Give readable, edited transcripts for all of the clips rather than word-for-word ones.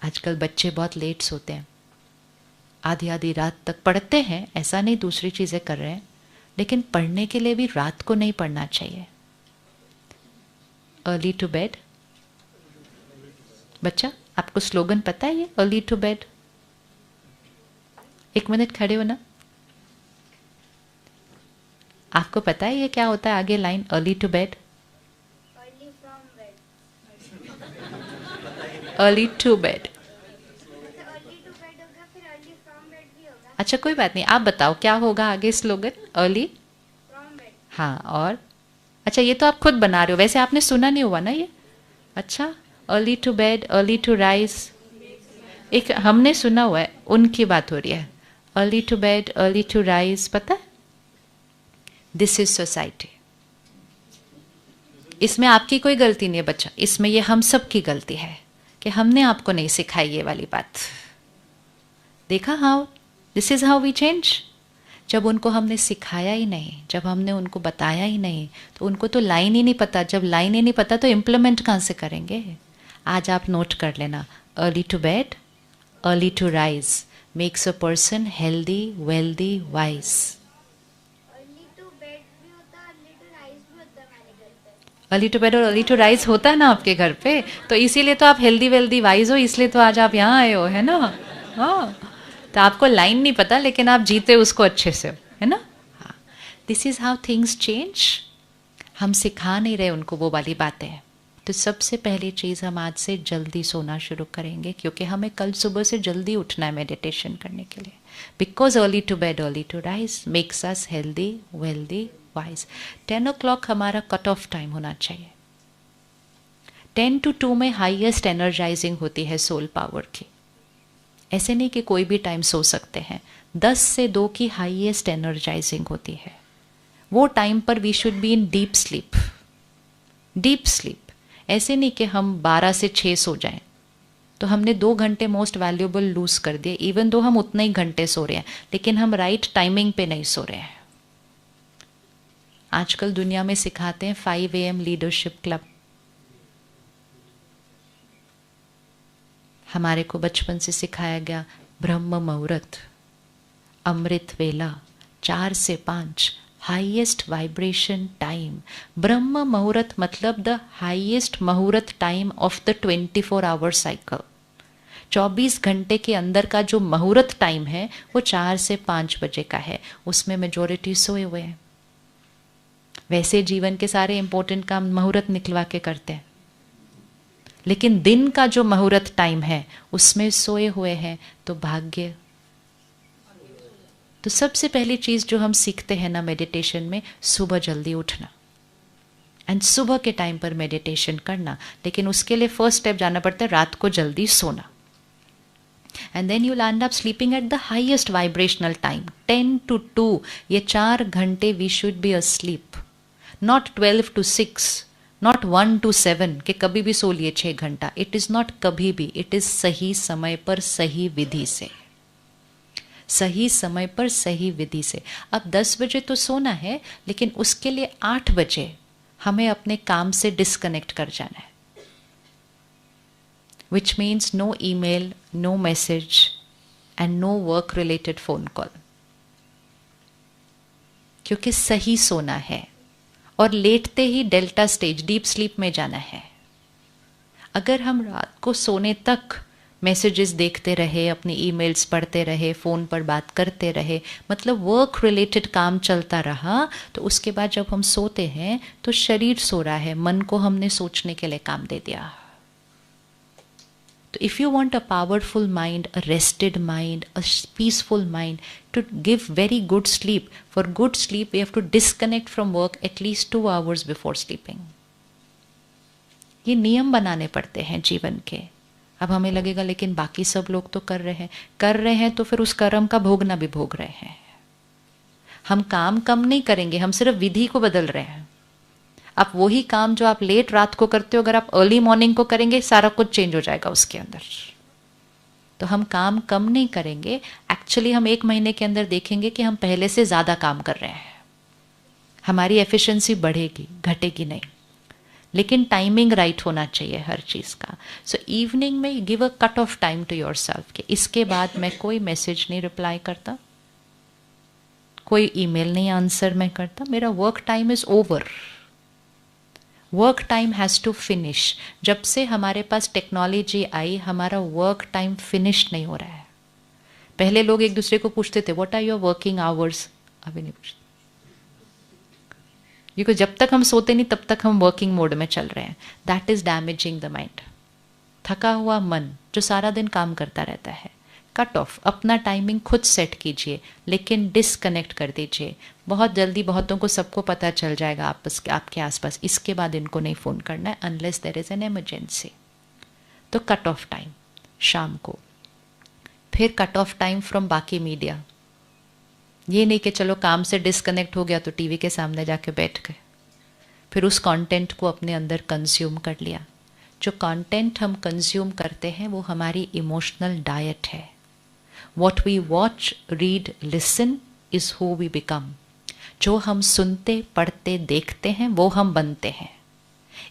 आजकल बच्चे बहुत लेट सोते हैं, आधी आधी रात तक पढ़ते हैं, ऐसा नहीं दूसरी चीज़ें कर रहे हैं, लेकिन पढ़ने के लिए भी रात को नहीं पढ़ना चाहिए। अर्ली टू बेड, बच्चा आपको स्लोगन पता है ये अर्ली टू बेड? एक मिनट खड़े हो ना, आपको पता है ये क्या होता है आगे line early to bed? Early from bed, early to bed. Early to bed होगा, फिर अर्ली फ्रॉम बेड भी होगा। अच्छा कोई बात नहीं, आप बताओ क्या होगा आगे स्लोगन? Early from bed. हाँ, और अच्छा ये तो आप खुद बना रहे हो, वैसे आपने सुना नहीं हुआ ना ये? अच्छा, early to bed, early to rise, एक हमने सुना हुआ है, उनकी बात हो रही है। Early to bed, early to rise, पता है? This is society. इसमें आपकी कोई गलती नहीं है बच्चा, इसमें ये हम सब की गलती है कि हमने आपको नहीं सिखाई ये वाली बात। देखा how this is how we change. जब उनको हमने सिखाया ही नहीं, जब हमने उनको बताया ही नहीं, तो उनको तो लाइन ही नहीं पता। जब लाइन ही नहीं पता तो इम्प्लीमेंट कहाँ से करेंगे? आज आप नोट कर लेना, early to bed, early to rise makes a person healthy, wealthy, wise. Early to bed भी होता है, अर्ली टू राइज भी होता है हमारे घर पे। अर्ली टू बेड और अर्ली टू राइज होता है ना आपके घर पे, तो इसीलिए तो आप हेल्दी वेल्दी वाइज हो, इसलिए तो आज आप यहाँ आए हो, है ना? हाँ, तो आपको लाइन नहीं पता लेकिन आप जीते उसको अच्छे से, है ना? हाँ, this is how things change. हम सिखा नहीं रहे उनको वो वाली बातें। तो सबसे पहली चीज़, हम आज से जल्दी सोना शुरू करेंगे, क्योंकि हमें कल सुबह से जल्दी उठना है मेडिटेशन करने के लिए। Because early to bed, early to rise makes us healthy, wealthy, wise. 10 o'clock हमारा कट ऑफ टाइम होना चाहिए। 10 to 2 में हाईएस्ट एनर्जाइजिंग होती है सोल पावर की। ऐसे नहीं कि कोई भी टाइम सो सकते हैं, 10 से 2 की हाईएस्ट एनर्जाइजिंग होती है। वो टाइम पर we should be in deep sleep. Deep sleep, ऐसे नहीं कि हम 12 से 6 सो जाएं, तो हमने 2 घंटे मोस्ट वैल्यूएबल लूज कर दिए। इवन दो हम उतने ही घंटे सो रहे हैं, लेकिन हम राइट टाइमिंग पे नहीं सो रहे हैं। आजकल दुनिया में सिखाते हैं 5 AM लीडरशिप क्लब। हमारे को बचपन से सिखाया गया ब्रह्म मुहूर्त, अमृत वेला, 4 से 5 हाईएस्ट वाइब्रेशन टाइम। ब्रह्म मुहूर्त मतलब the highest muhurat time of the 24 hour cycle. 24 घंटे के अंदर का जो मुहूर्त टाइम है वो 4 से 5 बजे का है। उसमें मेजॉरिटी सोए हुए हैं। वैसे जीवन के सारे इंपॉर्टेंट काम मुहूर्त निकलवा के करते हैं, लेकिन दिन का जो मुहूर्त टाइम है उसमें सोए हुए हैं, तो भाग्य। तो सबसे पहली चीज जो हम सीखते हैं ना मेडिटेशन में, सुबह जल्दी उठना एंड सुबह के टाइम पर मेडिटेशन करना। लेकिन उसके लिए फर्स्ट स्टेप जाना पड़ता है रात को जल्दी सोना। And then you will end up sleeping at the highest vibrational time 10 to 2। ये 4 घंटे we should be asleep, not 12 to 6, not 1 to 7 कि कभी भी सो लिए 6 घंटा। इट इज नॉट कभी भी, इट इज सही समय पर सही विधि से, सही समय पर सही विधि से। अब 10 बजे तो सोना है, लेकिन उसके लिए 8 बजे हमें अपने काम से डिस्कनेक्ट कर जाना है। Which means no email, no message and no work related phone call, क्योंकि सही सोना है। और लेटते ही डेल्टा स्टेज, डीप स्लीप में जाना है। अगर हम रात को सोने तक मैसेजेस देखते रहे, अपनी ईमेल्स पढ़ते रहे, फ़ोन पर बात करते रहे, मतलब वर्क रिलेटेड काम चलता रहा, तो उसके बाद जब हम सोते हैं तो शरीर सो रहा है, मन को हमने सोचने के लिए काम दे दिया। तो if you want a powerful mind, a rested mind, a peaceful mind, to give very good sleep, for good sleep we have to disconnect from work at least 2 hours before sleeping. ये नियम बनाने पड़ते हैं जीवन के। अब हमें लगेगा लेकिन बाकी सब लोग तो कर रहे हैं, तो फिर उस कर्म का भोगना भी भोग रहे हैं। हम काम कम नहीं करेंगे, हम सिर्फ विधि को बदल रहे हैं। आप वही काम जो आप लेट रात को करते हो, अगर आप अर्ली मॉर्निंग को करेंगे, सारा कुछ चेंज हो जाएगा उसके अंदर। तो हम काम कम नहीं करेंगे, एक्चुअली हम 1 महीने के अंदर देखेंगे कि हम पहले से ज़्यादा काम कर रहे हैं। हमारी एफिशिएंसी बढ़ेगी, घटेगी नहीं। लेकिन टाइमिंग राइट होना चाहिए हर चीज़ का. सो इवनिंग में give a cut off time to yourself कि इसके बाद मैं कोई मैसेज नहीं रिप्लाई करता, कोई ईमेल नहीं आंसर मैं करता, मेरा work time is over. Work time has to finish. जब से हमारे पास टेक्नोलॉजी आई हमारा वर्क टाइम फिनिश नहीं हो रहा है. पहले लोग एक दूसरे को पूछते थे what are your working hours, अभी नहीं पूछते, क्योंकि जब तक हम सोते नहीं तब तक हम वर्किंग मोड में चल रहे हैं. That is damaging the mind. थका हुआ मन जो सारा दिन काम करता रहता है, कट ऑफ. अपना टाइमिंग खुद सेट कीजिए लेकिन डिसकनेक्ट कर दीजिए. बहुत जल्दी बहुतों को सबको पता चल जाएगा आपस के आपके आसपास, इसके बाद इनको नहीं फ़ोन करना है unless there is an emergency. तो कट ऑफ टाइम शाम को. फिर कट ऑफ टाइम फ्रॉम बाकी मीडिया. ये नहीं कि चलो काम से डिसकनेक्ट हो गया तो टीवी के सामने जाके बैठ गए, फिर उस कंटेंट को अपने अंदर कंज्यूम कर लिया. जो कंटेंट हम कंज्यूम करते हैं वो हमारी इमोशनल डाइट है. What we watch, read, listen is who we become. जो हम सुनते, पढ़ते, देखते हैं वो हम बनते हैं.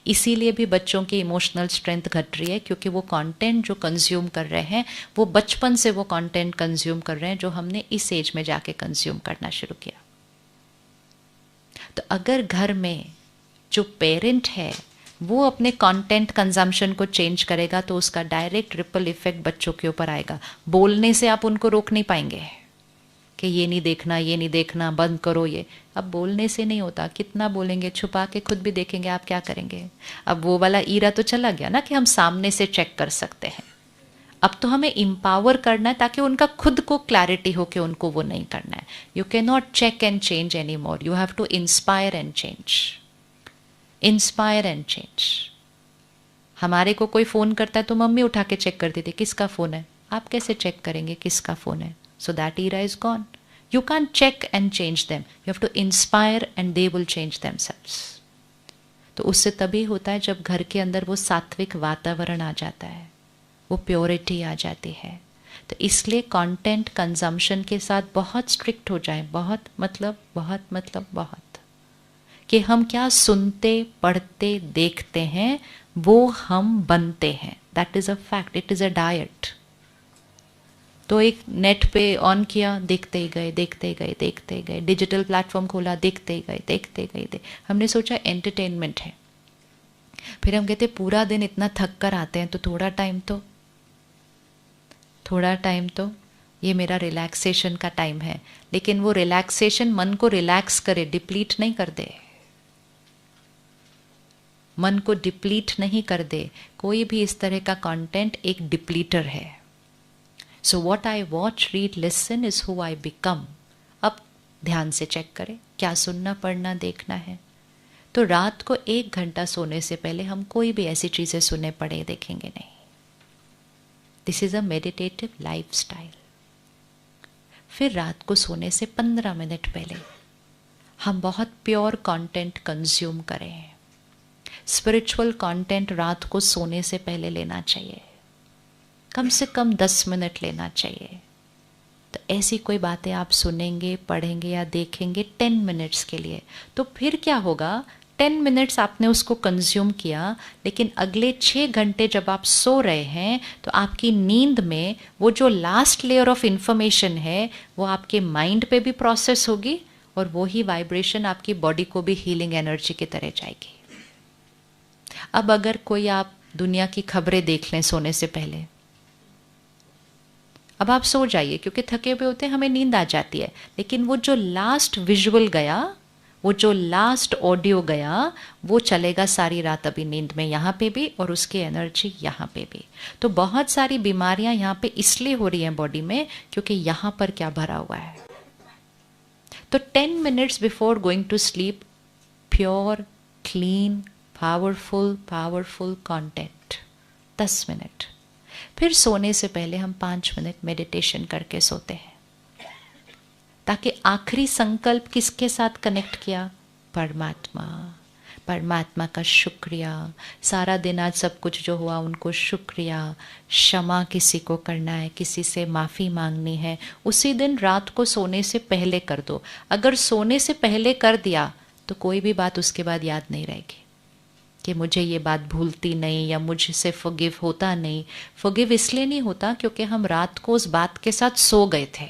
इसीलिए भी बच्चों की इमोशनल स्ट्रेंथ घट रही है क्योंकि वो कंटेंट जो कंज्यूम कर रहे हैं वो बचपन से वो कंटेंट कंज्यूम कर रहे हैं जो हमने इस एज में जाके कंज्यूम करना शुरू किया. तो अगर घर में जो पेरेंट है वो अपने कंटेंट कंजम्पशन को चेंज करेगा तो उसका डायरेक्ट रिपल इफेक्ट बच्चों के ऊपर आएगा. बोलने से आप उनको रोक नहीं पाएंगे कि ये नहीं देखना, ये नहीं देखना, बंद करो ये. अब बोलने से नहीं होता. कितना बोलेंगे, छुपा के खुद भी देखेंगे आप क्या करेंगे. अब वो वाला ईरा तो चला गया ना कि हम सामने से चेक कर सकते हैं. अब तो हमें एम्पावर करना है ताकि उनका खुद को क्लैरिटी हो कि उनको वो नहीं करना है. You can not check and change any more. You have to inspire and change. Inspire and change. हमारे को कोई फ़ोन करता है तो मम्मी उठा के चेक करती थी किसका फ़ोन है. आप कैसे चेक करेंगे किसका फ़ोन है. So that era is gone. You can check and change them. You have to inspire and they will change themselves. तो उससे तभी होता है जब घर के अंदर वो सात्विक वातावरण आ जाता है, वो प्योरिटी आ जाती है. तो इसलिए कंटेंट कंजम्पशन के साथ बहुत स्ट्रिक्ट हो जाए. बहुत मतलब कि हम क्या सुनते, पढ़ते, देखते हैं वो हम बनते हैं. That is a fact. It is a diet. तो एक नेट पे ऑन किया, देखते ही गए. डिजिटल प्लेटफॉर्म खोला, देखते गए. हमने सोचा एंटरटेनमेंट है. फिर हम कहते पूरा दिन इतना थक कर आते हैं तो थोड़ा टाइम तो ये मेरा रिलैक्सेशन का टाइम है. लेकिन वो रिलैक्सेशन मन को रिलैक्स करे, डिप्लीट नहीं कर दे. मन को डिप्लीट नहीं कर दे. कोई भी इस तरह का कंटेंट एक डिप्लीटर है. So what I watch, read, listen is who I become. अब ध्यान से चेक करें क्या सुनना, पढ़ना, देखना है. तो रात को 1 घंटा सोने से पहले हम कोई भी ऐसी चीजें सुने, पढ़े, देखेंगे नहीं. This is a meditative life style. फिर रात को सोने से 15 मिनट पहले हम बहुत प्योर कंटेंट कंज्यूम करें. स्पिरिचुअल कंटेंट रात को सोने से पहले लेना चाहिए. कम से कम 10 मिनट लेना चाहिए. तो ऐसी कोई बातें आप सुनेंगे, पढ़ेंगे या देखेंगे 10 मिनट्स के लिए. तो फिर क्या होगा, 10 मिनट्स आपने उसको कंज्यूम किया, लेकिन अगले 6 घंटे जब आप सो रहे हैं तो आपकी नींद में वो जो लास्ट लेयर ऑफ इंफॉर्मेशन है वो आपके माइंड पे भी प्रोसेस होगी और वो ही वाइब्रेशन आपकी बॉडी को भी हीलिंग एनर्जी की तरह जाएगी. अब अगर कोई आप दुनिया की खबरें देख लें सोने से पहले, अब आप सो जाइए क्योंकि थके हुए होते हैं, हमें नींद आ जाती है. लेकिन वो जो लास्ट विजुअल गया, वो जो लास्ट ऑडियो गया, वो चलेगा सारी रात अभी नींद में, यहाँ पे भी और उसकी एनर्जी यहाँ पे भी. तो बहुत सारी बीमारियां यहाँ पे इसलिए हो रही हैं बॉडी में क्योंकि यहाँ पर क्या भरा हुआ है. तो 10 minutes before going to sleep, pure, clean, powerful content 10 minute. फिर सोने से पहले हम 5 मिनट मेडिटेशन करके सोते हैं ताकि आखिरी संकल्प किसके साथ कनेक्ट किया, परमात्मा का शुक्रिया. सारा दिन आज सब कुछ जो हुआ उनको शुक्रिया. क्षमा किसी को करना है, किसी से माफ़ी मांगनी है, उसी दिन रात को सोने से पहले कर दो. अगर सोने से पहले कर दिया तो कोई भी बात उसके बाद याद नहीं रहेगी. कि मुझे ये बात भूलती नहीं या मुझसे फॉरगिव होता नहीं। फॉरगिव इसलिए नहीं होता क्योंकि हम रात को उस बात के साथ सो गए थे।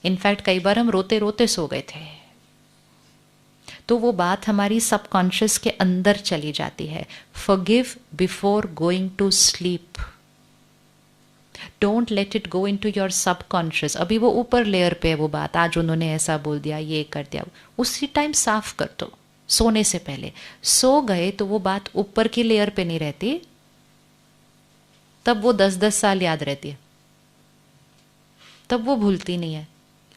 इनफैक्ट कई बार हम रोते रोते सो गए थे, तो वो बात हमारी सबकॉन्शियस के अंदर चली जाती है। Forgive before going to sleep. Don't let it go into your subconscious. अभी वो ऊपर लेयर पे है वो बात, आज उन्होंने ऐसा बोल दिया, ये कर दिया, उसी टाइम साफ कर दो सोने से पहले। सो गए तो वो बात ऊपर की लेयर पे नहीं रहती, तब वो 10-10 साल याद रहती है, तब वो भूलती नहीं है।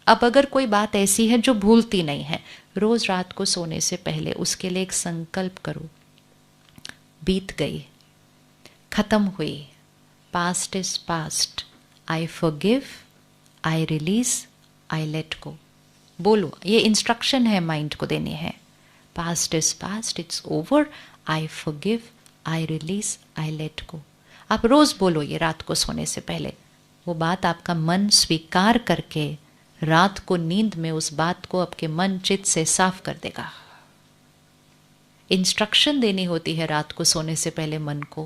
अब अगर कोई बात ऐसी है जो भूलती नहीं है, रोज रात को सोने से पहले उसके लिए एक संकल्प करो। बीत गई, खत्म हुई, past is past, I forgive, I release, I let go. बोलो, ये इंस्ट्रक्शन है माइंड को देनी है। Past is past, it's over, I forgive, I release, I let go. आप रोज बोलो ये रात को सोने से पहले। वो बात आपका मन स्वीकार करके रात को नींद में उस बात को आपके मन चित्त से साफ कर देगा। इंस्ट्रक्शन देनी होती है रात को सोने से पहले मन को,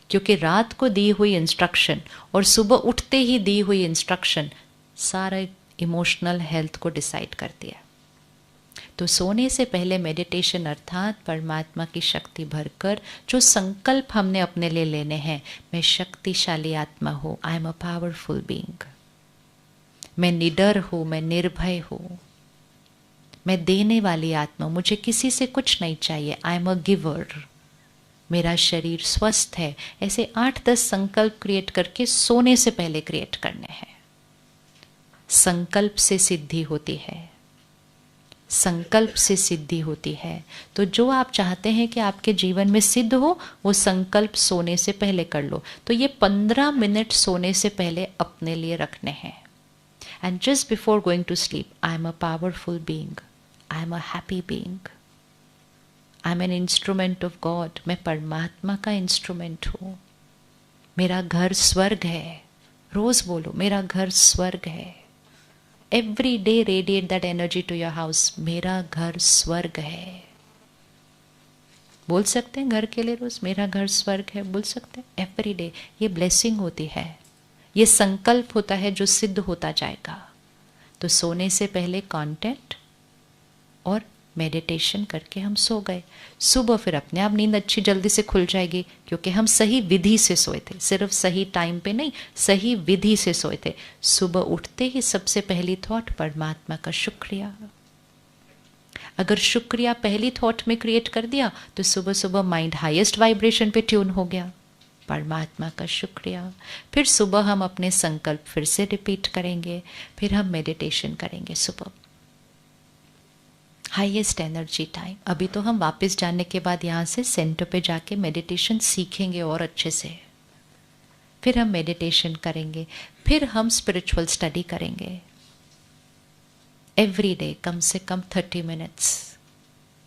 क्योंकि रात को दी हुई इंस्ट्रक्शन और सुबह उठते ही दी हुई इंस्ट्रक्शन सारा इमोशनल हेल्थ को डिसाइड करती है। तो सोने से पहले मेडिटेशन अर्थात परमात्मा की शक्ति भरकर जो संकल्प हमने अपने लिए लेने हैं, मैं शक्तिशाली आत्मा हूं, आई एम अ पावरफुल बीइंग, मैं निडर हूं, मैं निर्भय हूं, मैं देने वाली आत्मा, मुझे किसी से कुछ नहीं चाहिए, आई एम अ गिवर, मेरा शरीर स्वस्थ है। ऐसे 8-10 संकल्प क्रिएट करके सोने से पहले क्रिएट करने हैं। संकल्प से सिद्धि होती है, संकल्प से सिद्धि होती है। तो जो आप चाहते हैं कि आपके जीवन में सिद्ध हो, वो संकल्प सोने से पहले कर लो। तो ये 15 मिनट सोने से पहले अपने लिए रखने हैं। And just before going to sleep, I am a powerful being, I am a happy being, I am an instrument of God, मैं परमात्मा का इंस्ट्रूमेंट हूं, मेरा घर स्वर्ग है। रोज बोलो, मेरा घर स्वर्ग है। Every day radiate that energy to your house, मेरा घर स्वर्ग है। बोल सकते हैं घर के लिए रोज, मेरा घर स्वर्ग है, बोल सकते हैं एवरी डे। ये ब्लेसिंग होती है, ये संकल्प होता है जो सिद्ध होता जाएगा। तो सोने से पहले कंटेंट और मेडिटेशन करके हम सो गए। सुबह फिर अपने आप नींद अच्छी जल्दी से खुल जाएगी, क्योंकि हम सही विधि से सोए थे, सिर्फ सही टाइम पे नहीं, सही विधि से सोए थे। सुबह उठते ही सबसे पहली थॉट परमात्मा का शुक्रिया। अगर शुक्रिया पहली थॉट में क्रिएट कर दिया तो सुबह सुबह माइंड हाईएस्ट वाइब्रेशन पे ट्यून हो गया, परमात्मा का शुक्रिया। फिर सुबह हम अपने संकल्प फिर से रिपीट करेंगे, फिर हम मेडिटेशन करेंगे सुबह। Highest energy time. अभी तो हम वापस जाने के बाद यहाँ से सेंटर पे जाके मेडिटेशन सीखेंगे और अच्छे से। फिर हम मेडिटेशन करेंगे, फिर हम स्पिरिचुअल स्टडी करेंगे एवरी डे, कम से कम 30 मिनट्स।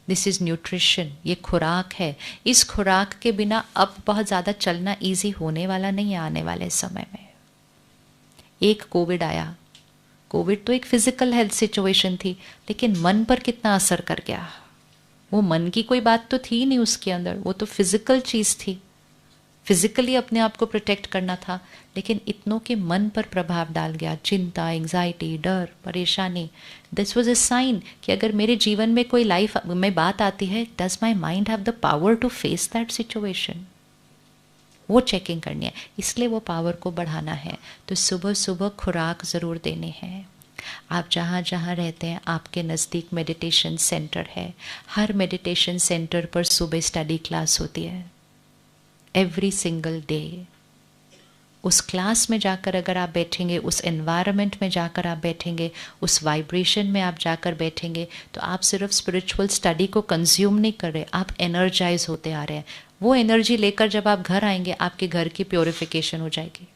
दिस इज न्यूट्रिशन, ये खुराक है। इस खुराक के बिना अब बहुत ज़्यादा चलना ईजी होने वाला नहीं है आने वाले समय में। एक कोविड आया, कोविड तो एक फिजिकल हेल्थ सिचुएशन थी, लेकिन मन पर कितना असर कर गया। वो मन की कोई बात तो थी नहीं उसके अंदर, वो तो फिजिकल चीज़ थी, फिजिकली अपने आप को प्रोटेक्ट करना था, लेकिन इतनों के मन पर प्रभाव डाल गया। चिंता, एंग्जाइटी, डर, परेशानी। दिस वाज अ साइन कि अगर मेरे जीवन में कोई लाइफ में बात आती है, does my mind have the power to face that situation. वो चेकिंग करनी है, इसलिए वो पावर को बढ़ाना है। तो सुबह सुबह खुराक ज़रूर देनी है। आप जहाँ जहाँ रहते हैं आपके नज़दीक मेडिटेशन सेंटर है, हर मेडिटेशन सेंटर पर सुबह स्टडी क्लास होती है एवरी सिंगल डे। उस क्लास में जाकर अगर आप बैठेंगे, उस एनवायरनमेंट में जाकर आप बैठेंगे, उस वाइब्रेशन में आप जाकर बैठेंगे, तो आप सिर्फ स्पिरिचुअल स्टडी को कंज्यूम नहीं कर रहे, आप एनर्जाइज होते आ रहे हैं। वो एनर्जी लेकर जब आप घर आएंगे, आपके घर की प्योरिफिकेशन हो जाएगी,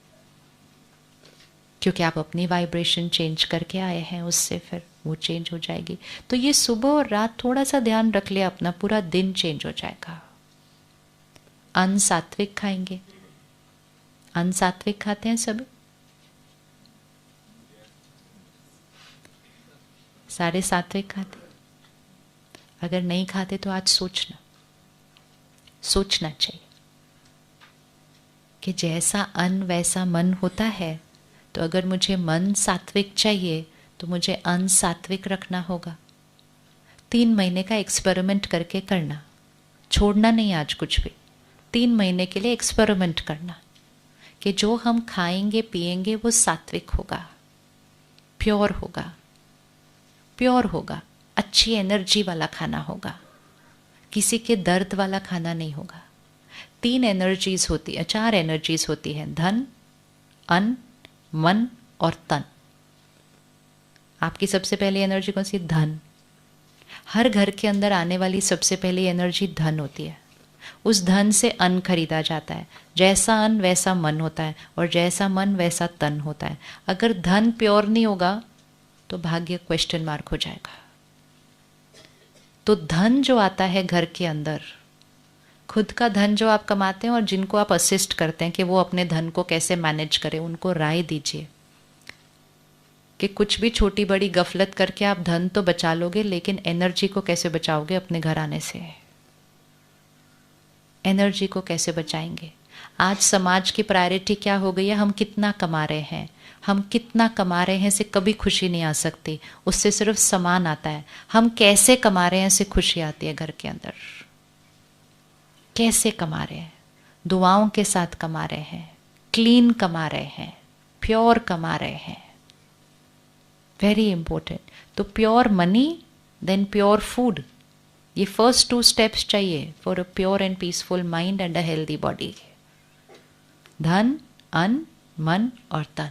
क्योंकि आप अपनी वाइब्रेशन चेंज करके आए हैं, उससे फिर वो चेंज हो जाएगी। तो ये सुबह और रात थोड़ा सा ध्यान रख लिया, अपना पूरा दिन चेंज हो जाएगा। अन्न सात्विक खाएंगे, अन्न सात्विक खाते हैं सभी? सारे सात्विक खाते? अगर नहीं खाते तो आज सोचना, सोचना चाहिए कि जैसा अन्न वैसा मन होता है, तो अगर मुझे मन सात्विक चाहिए तो मुझे अन्न सात्विक रखना होगा। 3 महीने का एक्सपेरिमेंट करके करना, छोड़ना नहीं आज कुछ भी। 3 महीने के लिए एक्सपेरिमेंट करना कि जो हम खाएंगे पिएंगे वो सात्विक होगा, प्योर होगा, प्योर होगा, अच्छी एनर्जी वाला खाना होगा, किसी के दर्द वाला खाना नहीं होगा। 3 एनर्जीज होती है, 4 एनर्जीज होती है, धन, अन्न, मन और तन। आपकी सबसे पहली एनर्जी कौन सी? धन। हर घर के अंदर आने वाली सबसे पहली एनर्जी धन होती है। उस धन से अन्न खरीदा जाता है। जैसा अन्न वैसा मन होता है और जैसा मन वैसा तन होता है। अगर धन प्योर नहीं होगा तो भाग्य क्वेश्चन मार्क हो जाएगा। तो धन जो आता है घर के अंदर, खुद का धन जो आप कमाते हैं और जिनको आप असिस्ट करते हैं कि वो अपने धन को कैसे मैनेज करें, उनको राय दीजिए कि कुछ भी छोटी बड़ी गफलत करके आप धन तो बचा लोगे, लेकिन एनर्जी को कैसे बचाओगे? अपने घर आने से एनर्जी को कैसे बचाएंगे? आज समाज की प्रायोरिटी क्या हो गई है? हम कितना कमा रहे हैं, हम कितना कमा रहे हैं से कभी खुशी नहीं आ सकती, उससे सिर्फ सामान आता है। हम कैसे कमा रहे हैं से खुशी आती है घर के अंदर। कैसे कमा रहे हैं? दुआओं के साथ कमा रहे हैं, क्लीन कमा रहे हैं, प्योर कमा रहे हैं। Very important. तो pure money then pure food, ये फर्स्ट 2 स्टेप्स चाहिए for a pure and peaceful mind and a healthy body. धन, अन्न, मन और तन।